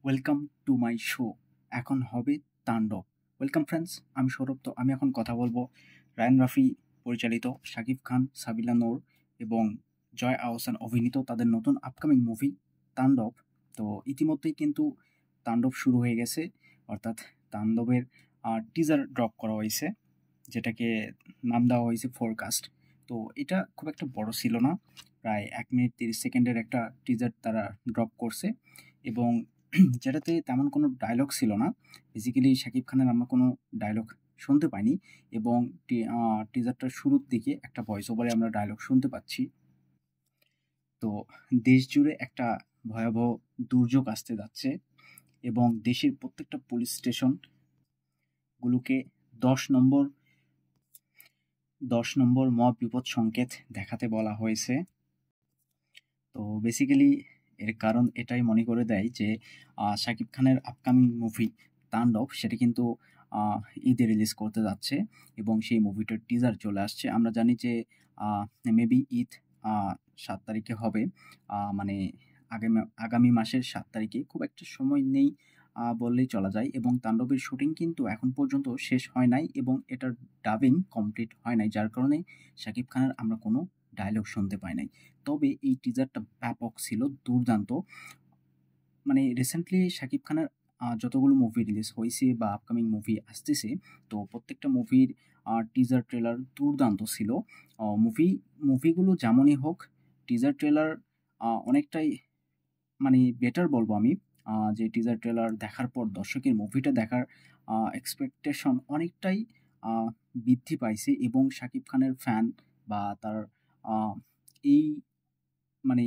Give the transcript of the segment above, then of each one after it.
Welcome to my show. এখন হবে তাণ্ডব। ওয়েলকাম ফ্রেন্ডস, আমি সৌরভ। তো আমি এখন কথা বলবো রায়ান রাফি পরিচালিত, শাকিব খান, সাবিলা নূর এবং জয় আহসান অভিনীত তাদের নতুন আপকামিং মুভি তাণ্ডব। তো ইতিমধ্যেই কিন্তু তাণ্ডব শুরু হয়ে গেছে, অর্থাৎ তাণ্ডবের টিজার ড্রপ করা হয়েছে, যেটাকে নাম দেওয়া হয়েছে ফোরকাস্ট। তো এটা খুব একটা বড় ছিল না, প্রায় 1 মিনিট 30 সেকেন্ডের একটা টিজার তারা ড্রপ করছে এবং যেটাতে তেমন কোনো ডায়লগ ছিল না। বেসিক্যালি শাকিব খানের আমরা কোনো ডায়লগ শুনতে পাইনি এবং টিজারটার শুরুর দিকে একটা ভয়েস ওভারে আমরা ডায়লগ শুনতে পাচ্ছি। তো দেশ জুড়ে একটা ভয়াবহ দুর্যোগ আসতে যাচ্ছে এবং দেশের প্রত্যেকটা পুলিশ স্টেশনগুলোকে 10 নম্বর 10 নম্বর মহাবিপদ সংকেত দেখাতে বলা হয়েছে। তো বেসিক্যালি এর কারণ এটাই মনে করে দেয় যে শাকিব খানের আপকামিং মুভি তাণ্ডব সেটি কিন্তু ঈদে রিলিজ করতে যাচ্ছে এবং সেই মুভিটার টিজার চলে আসছে। আমরা জানি যে মেবি ঈদ 7 তারিখে হবে, মানে আগামী মাসের 7 তারিখে। খুব একটা সময় নেই বললেই চলা যায় এবং তাণ্ডবের শুটিং কিন্তু এখন পর্যন্ত শেষ হয় নাই এবং এটার ডাবিং কমপ্লিট হয় নাই, যার কারণে শাকিব খানের আমরা কোনো ডায়লগ শুনতে পাই নাই। তবে এই টিজারটা ব্যাপক ছিল, দুর্দান্ত। মানে রিসেন্টলি শাকিব খানের যতগুলো মুভি রিলিজ হয়েছে বা আপকামিং মুভি আসতেছে, তো প্রত্যেকটা মুভির টিজার ট্রেলার দুর্দান্ত ছিল। মুভিগুলো যেমনই হোক, টিজার ট্রেলার অনেকটাই মানে বেটার বলবো আমি। যে টিজার ট্রেলার দেখার পর দর্শকের মুভিটা দেখার এক্সপেকটেশন অনেকটাই বৃদ্ধি পাইছে এবং শাকিব খানের ফ্যান বা তার আ এই মানে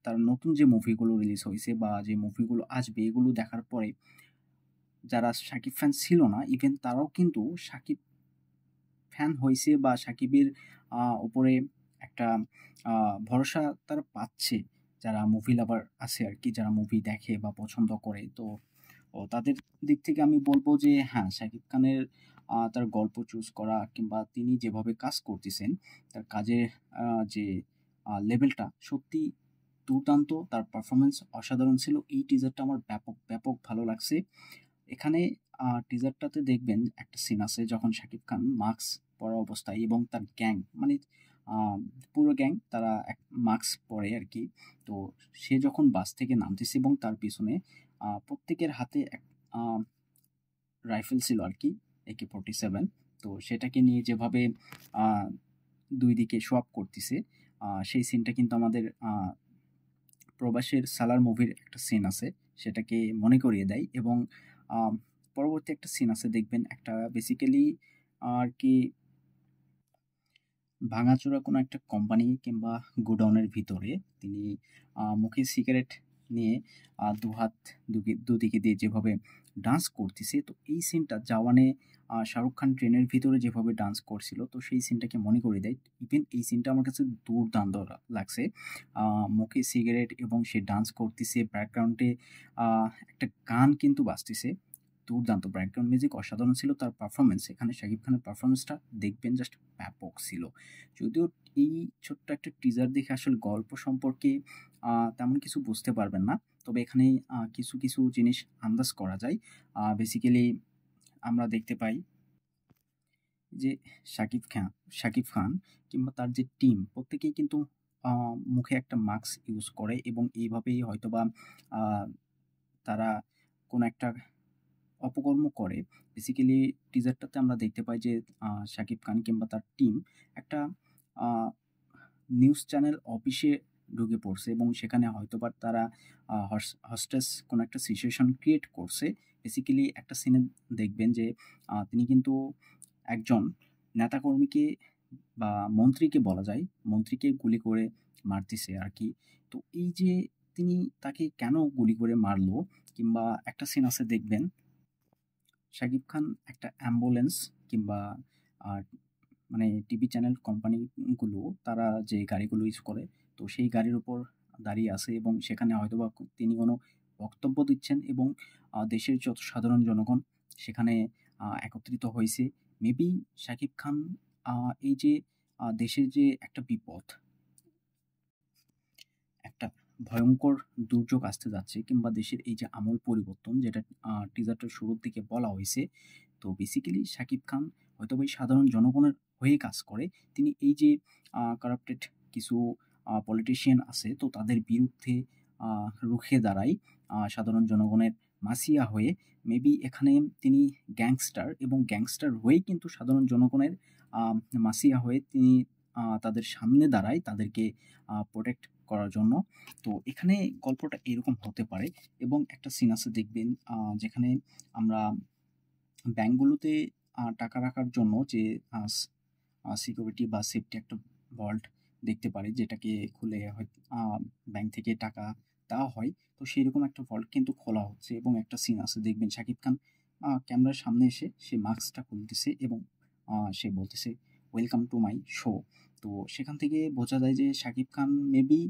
তার নতুন যে মুভিগুলো রিলিজ হইছে বা যে মুভিগুলো আসবে, এগুলো দেখার পরে যারা শাকিব ফ্যান ছিল না, ইভেন তারাও কিন্তু শাকিব ফ্যান হইছে বা শাকিবের উপরে একটা ভরসা তারা পাচ্ছে। যারা মুভি লাভার আছে আরকি, যারা মুভি দেখে বা পছন্দ করে। তো তাদের দিক থেকে আমি বলব যে হ্যাঁ, শাকিব খানের তার গল্প চুজ করা কিংবা তিনি যেভাবে কাজ করতেছেন, তার কাজের যে লেভেলটা সত্যি দুর্দান্ত। তার পারফরম্যান্স অসাধারণ ছিল। এই টিজারটা আমার ব্যাপক ভালো লাগছে। এখানে টিজারটাতে দেখবেন একটা সিন আছে যখন শাকিব খান মাস্ক পরা অবস্থায় এবং তার গ্যাং, মানে আ পুরো গ্যাং তারা মাস্ক পরে আরকি। তো সে যখন বাস থেকে নামতেছে এবং তার পিছনে প্রত্যেকের হাতে আ রাইফেল ছিল আরকি, AK-47। তো সেটাকে নিয়ে যেভাবে আ ২ দিকে শো অফ করতিছে, সেই সিনটা কিন্তু আমাদের প্রবাসের সালার মুভির একটা সিন আছে, সেটাকে মনে করিয়ে দেয় এবং আ পরবর্তী একটা সিন আছে দেখবেন, একটা বেসিক্যালি আরকি ভাঙাচোরা কোনো একটা কোম্পানি কিংবা গোডাউনের ভিতরে তিনি মুখে সিগারেট নিয়ে দুহাত দুদিকে দিয়ে যেভাবে ডান্স করতেছে, তো এই সিনটা জওয়ানে শাহরুখ খান ট্রেনের ভিতরে যেভাবে ডান্স করছিল, তো সেই সিনটাকে মনে করিয়ে দেয়। ইভেন এই সিনটা আমার কাছে দুর্দান্ত লাগছে। মুখে সিগারেট এবং সে ডান্স করতেছে, ব্যাকগ্রাউন্ডে একটা গান কিন্তু বাজতেছে। দুর্দান্ত ব্যাকগ্রাউন্ড মিউজিক অসাধারণ ছিল। তার পারফরম্যান্স, এখানে শাকিব খানের পারফরম্যান্সটা দেখবেন জাস্ট ব্যাপক ছিল। যদিও এই ছোট্ট একটা টিজার দেখে আসলে গল্প সম্পর্কে তেমন কিছু বুঝতে পারবেন না। তবে এখানে কিছু জিনিস আন্দাজ করা যায়। বেসিক্যালি আমরা দেখতে পাই যে শাকিব খান কিংবা তার যে টিম প্রত্যেকেই কিন্তু আ মুখে একটা মাস্ক ইউজ করে এবং এইভাবেই হয়তোবা আ তারা কোনো একটা অপকর্ম করে। বেসিক্যালি টিজারটাতে আমরা দেখতে পাই যে শাকিব খান কিংবা তার টিম একটা আ নিউজ চ্যানেল অফিসে ঢুকে পড়ছে এবং সেখানে হয়তোবা তারা হস্টেস কোনো একটা সিচুয়েশন ক্রিয়েট করছে। বেসিক্যালি একটা সিনে দেখবেন যে তিনি কিন্তু একজন নেতাকর্মীকে বা মন্ত্রীকে বলা যায়, মন্ত্রীকে গুলি করে মারতিছে আরকি। তো এই যে তিনি তাকে কেন গুলি করে মারলো, কিংবা একটা সিন আছে দেখবেন শাকিব খান একটা অ্যাম্বুলেন্স কিংবা আ মানে টিভি চ্যানেল কোম্পানিগুলো তারা যে গাড়িগুলো ইউজ করে, তো সেই গাড়ির উপর দাঁড়িয়ে আছে এবং সেখানে হয়তোবা তিনি কোনো বক্তব্য দিচ্ছেন এবং দেশের যত সাধারণ জনগণ সেখানে একত্রিত হইছে। মেবি শাকিব খান আ এই যে দেশের যে একটা বিপদ, একটা ভয়ঙ্কর দুর্যোগ আসতে যাচ্ছে কিংবা দেশের এই যে আমূল পরিবর্তন যেটা টিজারটার শুরুর দিকে বলা হইছে। তো বেসিক্যালি শাকিব খান হয়তোবা এই সাধারণ জনগণের হয়ে কাজ করে। তিনি এই যে কারাপ্টেড কিছু পলিটিশিয়ান আছে তো তাদের বিরুদ্ধে আ রুখে দাঁড়ায় সাধারণ জনগণের মাসিয়া হয়ে। মেবি এখানে তিনি গ্যাংস্টার এবং গ্যাংস্টার হয়েই কিন্তু সাধারণ জনগণের আ মাসিয়া হয়ে তিনি তাদের সামনে দাঁড়ায় তাদেরকে প্রোটেক্ট করার জন্য। তো এখানে গল্পটা এরকম হতে পারে এবং একটা সিন আছে দেখবেন যেখানে আমরা ব্যাংকগুলোতে টাকা রাখার জন্য যে আস আ সিকিউরিটি বা সেফটি একটা ভল্ট দেখতে পারি যেটাকে খুলে ব্যাংক থেকে টাকা দেওয়া হয়। তো সেইরকম একটা ভল্ট কিন্তু খোলা হচ্ছে এবং একটা সিন আছে দেখবেন শাকিব খান ক্যামেরার সামনে এসে সে মাস্কটা খুলতেছে এবং সে বলতেছে, "ওয়েলকাম টু মাই শো।" তো সেখান থেকে বোঝা যায় যে শাকিব খান মেবি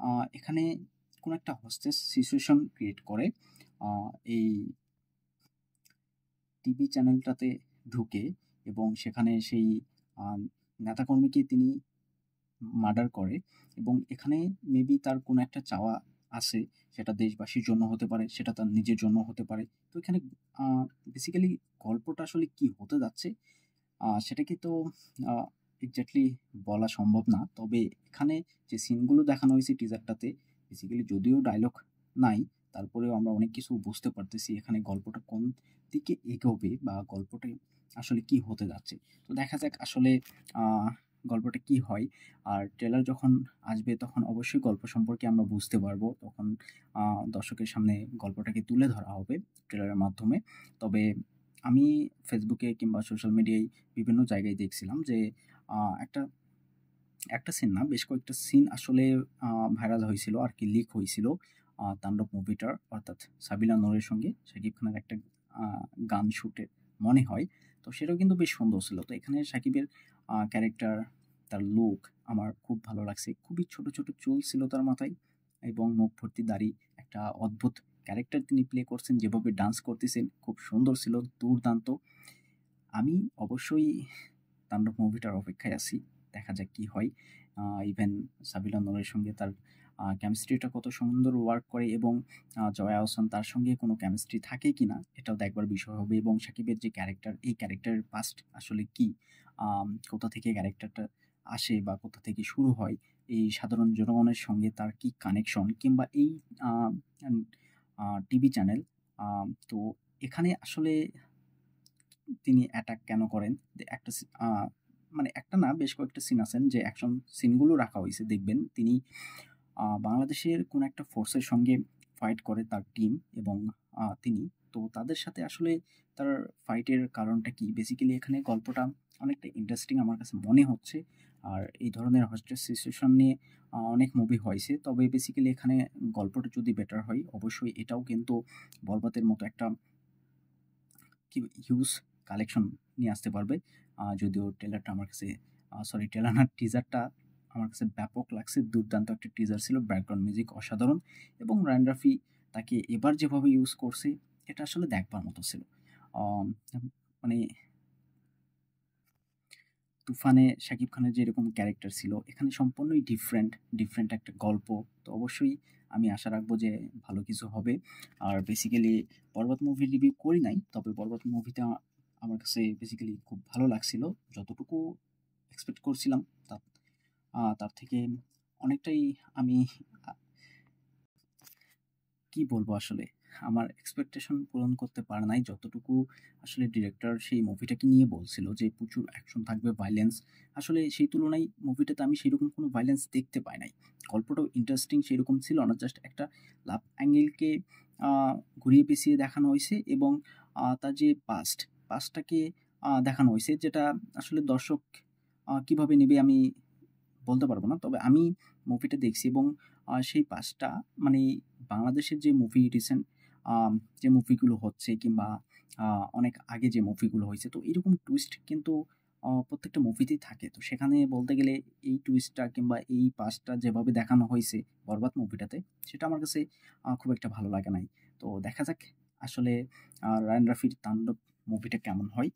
আ এখানে কোনো একটা হস্টেজ সিচুয়েশন ক্রিয়েট করে আ এই টিভি চ্যানেলটাতে ঢুকে এবং সেখানে সেই আ নেতাকর্মীকে তিনি মার্ডার করে এবং এখানে মেবি তার কোনো একটা চাওয়া আছে। সেটা দেশবাসীর জন্য হতে পারে, সেটা তার নিজের জন্য হতে পারে। তো এখানে আ বেসিক্যালি গল্পটা আসলে কি হতে যাচ্ছে সেটাকে তো আ এক্সাক্টলি বলা সম্ভব না। তবে এখানে যে সিনগুলো দেখানো হয়েছে টিজারটাতে বেসিক্যালি যদিও ডায়ালগ নাই, তারপরেও আমরা অনেক কিছু বুঝতে পারতেছি এখানে গল্পটা কোন দিকে এগোবে বা গল্পটা আসলে কি হতে যাচ্ছে। তো দেখা যাক আসলে আ গল্পটা কি হয়। আর ট্রেলার যখন আসবে তখন অবশ্যই গল্প সম্পর্কে আমরা বুঝতে পারবো। তখন আ দর্শকের সামনে গল্পটাকে তুলে ধরা হবে ট্রেলারের মাধ্যমে। তবে আমি ফেসবুকে কিংবা সোশ্যাল মিডিয়ায় বিভিন্ন জায়গায় দেখছিলাম যে আ একটা একটা সিন না বেশ কয়েকটা সিন আসলে আ ভাইরাল হয়েছিল আরকি লিক হয়েছিল। 'তাণ্ডব' মুভিটার অর্থাৎ সাবিনা নূরের সঙ্গে শাকিব খানের একটা আ গান শুটের মনে হয়। তো সেটাও কিন্তু বেশ সুন্দর ছিল। তো এখানে শাকিবের ক্যারেক্টার, তার লুক আমার খুব ভালো লাগছে। খুবই ছোট, ছোট চুল ছিল তার মাথায় এবং মুখ ভর্তি দাড়ি। একটা অদ্ভুত ক্যারেক্টার তিনি প্লে করছেন, যেভাবে ডান্স করতেছেন খুব সুন্দর ছিল, দুর্দান্ত। আমি অবশ্যই 'তাণ্ডব' মুভিটার অপেক্ষায় আছি। দেখা যাক কি হয়। ইভেন সাবিনা নূরের সঙ্গে তার কেমিস্ট্রিটা কত সুন্দর ওয়ার্ক করে এবং জয়া আহসান তার সঙ্গে কোনো কেমিস্ট্রি থাকে কিনা এটাও দেখবার বিষয় হবে এবং শাকিবের যে ক্যারেক্টার, এই ক্যারেক্টারের পাস্ট আসলে কি? কোথা থেকে ক্যারেক্টারটা আসে বা কোথা থেকে শুরু হয়? এই সাধারণ জনগণের সঙ্গে তার কি কানেকশন কিংবা এই আ আন আ টিভি চ্যানেল তো এখানে আসলে তিনি অ্যাটাক কেন করেন? একটা মানে একটা না বেশ কয়েকটা সিন আছেন যে অ্যাকশন সিনগুলো রাখা হইছে দেখবেন তিনি বাংলাদেশের কোনো একটা ফোর্সের সঙ্গে ফাইট করে তার টিম এবং তিনি। তো তাদের সাথে আসলে তার ফাইটের কারণটা কি? বেসিক্যালি এখানে গল্পটা অনেকটা ইন্টারেস্টিং আমার কাছে মনে হচ্ছে। আর এই ধরনের হস্টেজ সিচুয়েশন নিয়ে অনেক মুভি হইছে। তবে বেসিক্যালি এখানে গল্পটা যদি বেটার হয় অবশ্যই এটাও কিন্তু বরবাদের মতো একটা কি হিউজ কালেকশন নিয়ে আসতে পারবে। যদিও ট্রেলারটা আমার কাছে সরি ট্রেলার না টিজারটা আমার কাছে ব্যাপক লাগছে। দুর্দান্ত একটা টিজার ছিল। ব্যাকগ্রাউন্ড মিউজিক অসাধারণ এবং রায়ান রাফি তাকে এবার যেভাবে ইউজ করছে এটা আসলে দেখবার মতো ছিল। আম মানে 'তুফানে' শাকিব খানের যেরকম ক্যারেক্টার ছিল, এখানে সম্পূর্ণই ডিফারেন্ট একটা গল্প। তো অবশ্যই আমি আশা রাখবো যে ভালো কিছু হবে। আর বেসিক্যালি 'বরবাদ' মুভির রিভিউ করি নাই। তবে 'বরবাদ' মুভিটা আমার কাছে বেসিক্যালি খুব ভালো লাগছিল। যতটুকু এক্সপেক্ট করছিলাম তা তার থেকে অনেকটাই আমি আ কি বলবো আসলে? আমার এক্সপেকটেশন পূরণ করতে পারে নাই। যতটুকু আসলে ডিরেক্টর সেই মুভিটাকে নিয়ে বলছিল যে প্রচুর অ্যাকশন থাকবে, ভায়োলেন্স। আসলে সেই তুলনায় মুভিটাতে আমি সেরকম কোনো ভায়োলেন্স দেখতে পাই নাই। গল্পটাও ইন্টারেস্টিং সেরকম ছিল না। জাস্ট একটা লাভ অ্যাঙ্গেলকে আ ঘুরিয়ে পেঁচিয়ে দেখানো হইছে এবং তার যে পাস্টটাকে দেখানো হইছে যেটা আসলে দর্শক কিভাবে নিবে আমি বলতে পারব না। তবে আমি মুভিটা দেখছি এবং সেই পাসটা মানে বাংলাদেশের যে মুভি রিসেন্ট যে মুভিগুলো হচ্ছে কিংবা আ অনেক আগে যে মুভিগুলো হইছে, তো এরকম টুইস্ট কিন্তু প্রত্যেকটা মুভিতেই থাকে। তো সেখানে বলতে গেলে এই টুইস্টটা কিংবা এই পাসটা যেভাবে দেখানো হইছে 'বরবাদ' মুভিটাতে, সেটা আমার কাছে খুব একটা ভালো লাগে নাই। তো দেখা যাক আসলে রায়ান রাফির 'তাণ্ডব' মুভিটা কেমন হয়।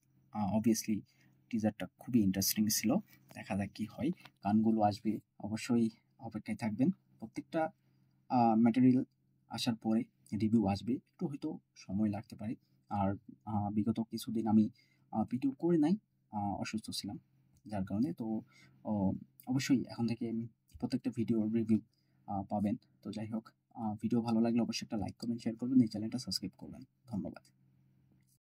obviously টিজারটা খুবই ইন্টারেস্টিং ছিল। দেখা যাক কি হয়। গানগুলো আসবে অবশ্যই অপেক্ষায় থাকবেন। প্রত্যেকটা ম্যাটেরিয়াল আসার পরে রিভিউ আসবে। একটু হয়তো সময় লাগতে পারে। আর বিগত কিছুদিন আমি ভিডিও করি নাই, অসুস্থ ছিলাম। যার কারণে তো অ অবশ্যই এখন থেকে প্রত্যেকটা ভিডিওর রিভিউ পাবেন। তো যাই হোক, ভিডিও ভালো লাগলে অবশ্যই একটা লাইক করবেন, শেয়ার করবেন, এই চ্যানেলটা সাবস্ক্রাইব করবেন। ধন্যবাদ।